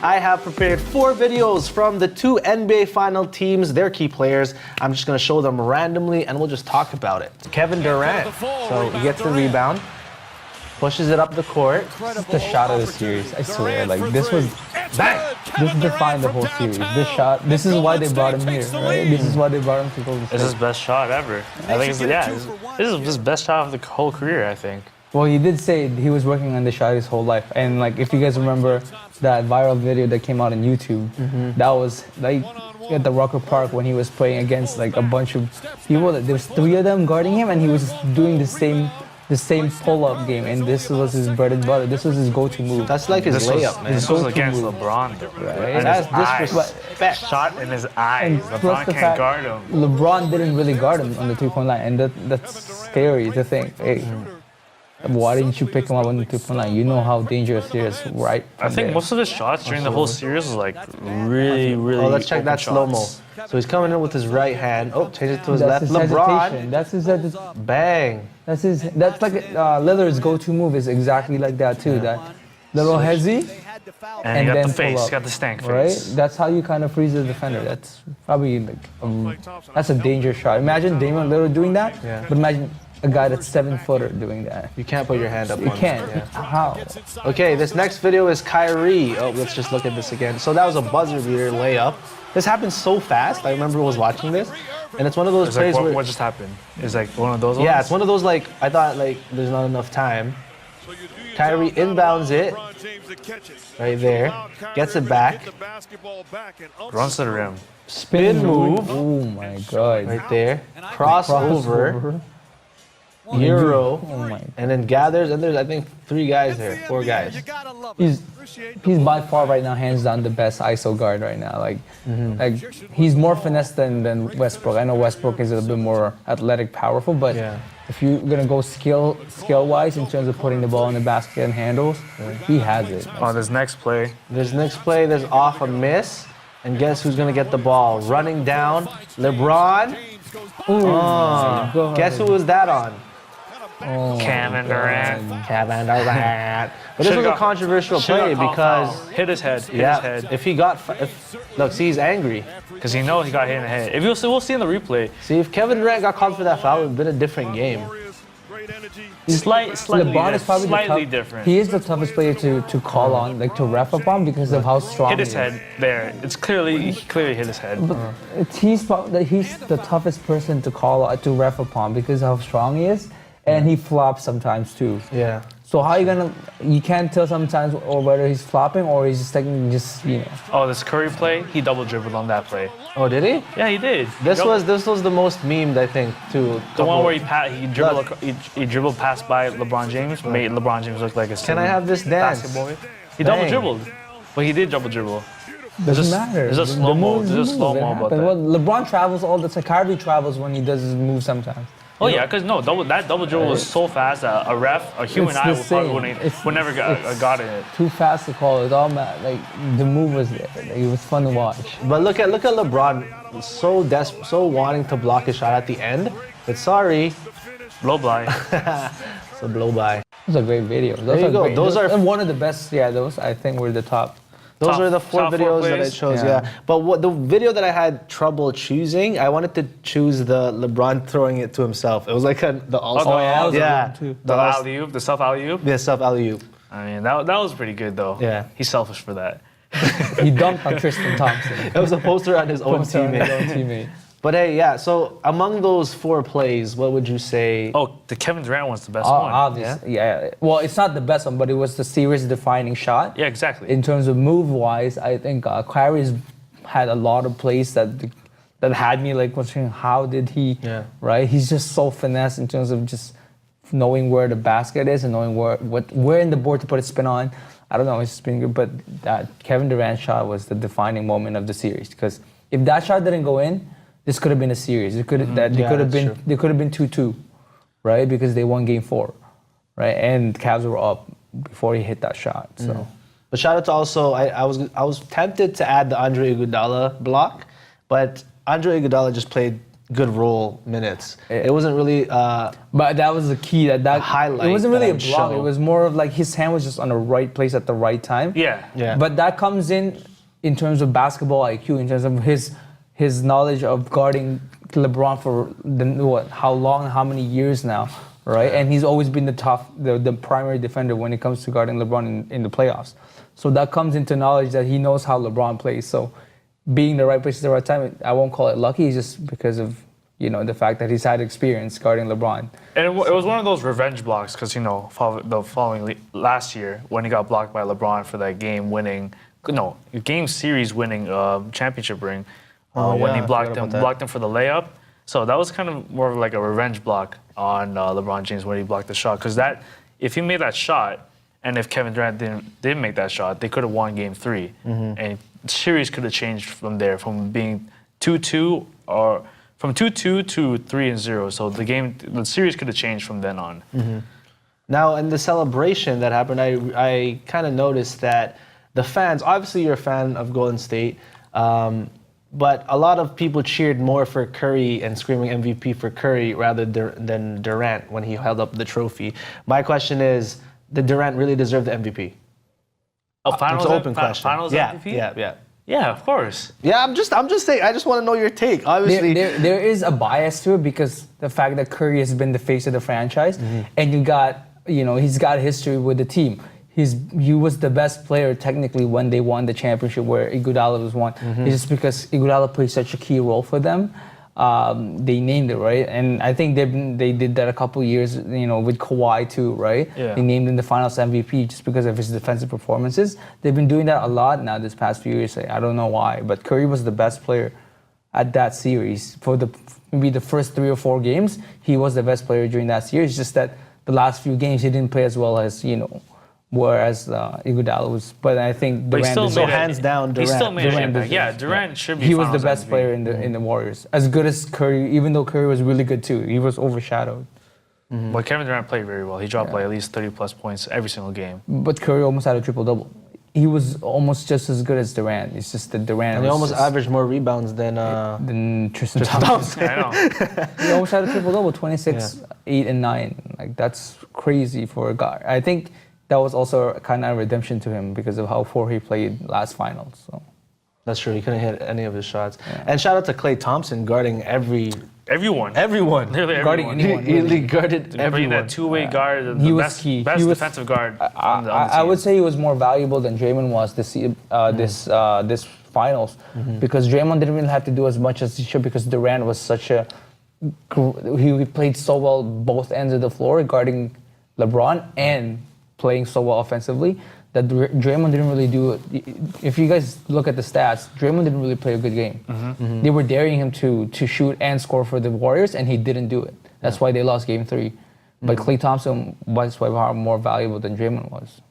I have prepared 4 videos from the 2 NBA final teams, their key players. I'm just going to show them randomly and we'll just talk about it. Kevin Durant, so he gets the rebound, pushes it up the court. This is the shot of the series, I swear. Like, this was, bang! This defined the whole series. This shot, this is why they brought him here, right? This is why they brought him to Golden State. This is his best shot ever. I think this is his best shot of the whole career, I think. Well, he did say he was working on the shot his whole life. And, like, if you guys remember that viral video that came out on YouTube, that was, like, at the Rocker Park when he was playing against, like, a bunch of people. There was 3 of them guarding him, and he was doing the same pull-up game, and this was his bread and butter. This was his go-to move. That's like his layup, man. This was against LeBron, though. Right? That's disrespect. Shot in his eyes. And LeBron can't guard him. LeBron didn't really guard him on the 3-point line, and that's scary to think. Hey, why didn't you pick him up on the 3-point line? You know how dangerous he is, right? I think most of his shots during the whole series was like really. Oh, let's check that slow-mo. So he's coming in with his right hand. Oh, change it to his left. LeBron. That's his bang. That's like Lillard's go-to move is exactly like that too. That little hezzy. And he got the face. He got the stank face. Right? That's how you kind of freeze the defender. That's probably like that's a dangerous shot. Imagine Damian Lillard doing that. Yeah. But imagine a guy that's 7-footer doing that. You can't put your hand up. You can't. Yeah. How? Okay, this next video is Kyrie. Oh, let's just look at this again. So that was a buzzer beater layup. This happened so fast. I remember I was watching this, and it's one of those plays like, where what just happened? It's like one of those. Yeah, it's one of those like I thought like there's not enough time. Kyrie inbounds it right there, gets it back, runs to the rim, spin move. Oh my God! Right there, crossover. Euro, and then gathers, and there's I think 3 guys there, 4 guys. He's by far right now, hands down, the best ISO guard right now. Like, he's more finesse than Westbrook. I know Westbrook is a bit more athletic, powerful, but if you're gonna go skill-wise in terms of putting the ball in the basket and handles, he has it. On this next play, there's off a miss, and guess who's gonna get the ball? Running down, LeBron. Guess who was that on? Kevin Durant. But this was a controversial play because hit his head. If he got, look, see, he's angry because he knows he got hit in the head. If we'll see in the replay. See, if Kevin Durant got called for that foul, it would have been a different game. Slightly different. He is the toughest player to call on, like to ref up on, because of how strong he is. Hit his head there. He clearly hit his head. But he's the toughest person to to ref upon because of how strong he is, and he flops sometimes too. Yeah. So how you can't tell sometimes or whether he's flopping or he's just taking Oh, this Curry play, he double dribbled on that play. Oh, did he? Yeah, he did. This was the most memed, I think, too. The one where he dribbled past by LeBron James, made LeBron James look like a Can I have this dance? Basketball. He double dribbled, but he did double dribble. Doesn't matter. There's a slow mo. There's a slow mo about that. Well, LeBron travels all the time. Kyrie travels when he does his move sometimes. Oh yeah, because that double dribble was so fast that a human eye would never got in it. Too fast to call it. All like the move was there. Like, it was fun to watch. But look at LeBron, so wanting to block his shot at the end. But sorry, blow by. So blow by. Those are great videos. Those are one of the best. Yeah, those I think were the top. Those were the 4 videos that I chose, But the video that I had trouble choosing, I wanted to choose the LeBron throwing it to himself. It was like the all-star. The alley-oop, the self alley-oop. Yeah, self alley-oop. I mean, that was pretty good though. Yeah. He's selfish for that. He dunked on Tristan Thompson. It was a poster on his own teammate. But hey, so among those 4 plays, what would you say? Oh, the Kevin Durant one's the best one. Obviously, yeah. Well, it's not the best one, but it was the series-defining shot. Yeah, exactly. In terms of move-wise, I think Kyrie's had a lot of plays that had me like wondering how did he, right? He's just so finesse in terms of just knowing where the basket is and knowing where in the board to put a spin on. I don't know, it's just been good, but that Kevin Durant shot was the defining moment of the series because if that shot didn't go in, this could have been a series. They could have been 2-2, right? Because they won Game 4, right? And Cavs were up before he hit that shot. So, but shout out to also I was tempted to add the Andre Iguodala block, but Andre Iguodala just played good role minutes. It wasn't really. But that was the key. That highlight. It wasn't really a that block. show. It was more of like his hand was just on the right place at the right time. Yeah. But that comes in terms of basketball IQ, in terms of his knowledge of guarding LeBron for how long, how many years now, right? And he's always been the primary defender when it comes to guarding LeBron in the playoffs. So that comes into knowledge that he knows how LeBron plays. So being in the right place at the right time, I won't call it lucky. It's just because of the fact that he's had experience guarding LeBron. And it was one of those revenge blocks because the following last year when he got blocked by LeBron for that game series winning championship ring. When he blocked him for the layup. So that was kind of more of like a revenge block on LeBron James when he blocked the shot. Because if he made that shot, and if Kevin Durant didn't make that shot, they could have won Game 3. And the series could have changed from there, from being 2-2 or from 2-2 to 3-0. So the series could have changed from then on. Now, in the celebration that happened, I kind of noticed that the fans, obviously you're a fan of Golden State, but a lot of people cheered more for Curry and screaming MVP for Curry rather than Durant when he held up the trophy. My question is, did Durant really deserve the MVP? Finals, it's an open question. Finals MVP? Yeah. Yeah, of course. Yeah, I'm just saying. I just want to know your take. Obviously, there is a bias to it because the fact that Curry has been the face of the franchise, and he's got history with the team. He was the best player technically when they won the championship where Iguodala was won. It's just because Iguodala played such a key role for them. They named it, right? And I think they did that a couple years, with Kawhi too, right? Yeah. They named him the Finals MVP just because of his defensive performances. They've been doing that a lot now this past few years. I don't know why, but Curry was the best player at that series. For maybe the first 3 or 4 games, he was the best player during that series. It's just that the last few games he didn't play as well as, whereas Iguodala was. But I think Durant hands down, Durant. He still made Durant it. Yeah, Durant should be. He was the Finals best MVP. player in the Warriors. As good as Curry, even though Curry was really good too, he was overshadowed. But Kevin Durant played very well. He dropped like at least 30+ points every single game. But Curry almost had a triple-double. He was almost just as good as Durant. It's just that Durant. And he almost averaged more rebounds than Tristan Thompson. I know. He almost had a triple-double, 26, 8, and 9. Like that's crazy for a guy. I think that was also kind of a redemption to him because of how poor he played last finals. So. That's true. He couldn't hit any of his shots. Yeah. And shout out to Klay Thompson guarding everyone. Literally guarding everyone. He guarded everyone. Playing that two-way guard, he the was best, key. best defensive guard on the team. I would say he was more valuable than Draymond was this finals because Draymond didn't really have to do as much as he should because Durant was he played so well both ends of the floor guarding LeBron and playing so well offensively that Draymond didn't really do it. If you guys look at the stats, Draymond didn't really play a good game. They were daring him to shoot and score for the Warriors, and he didn't do it. That's why they lost Game 3. But Klay Thompson was by far more valuable than Draymond was.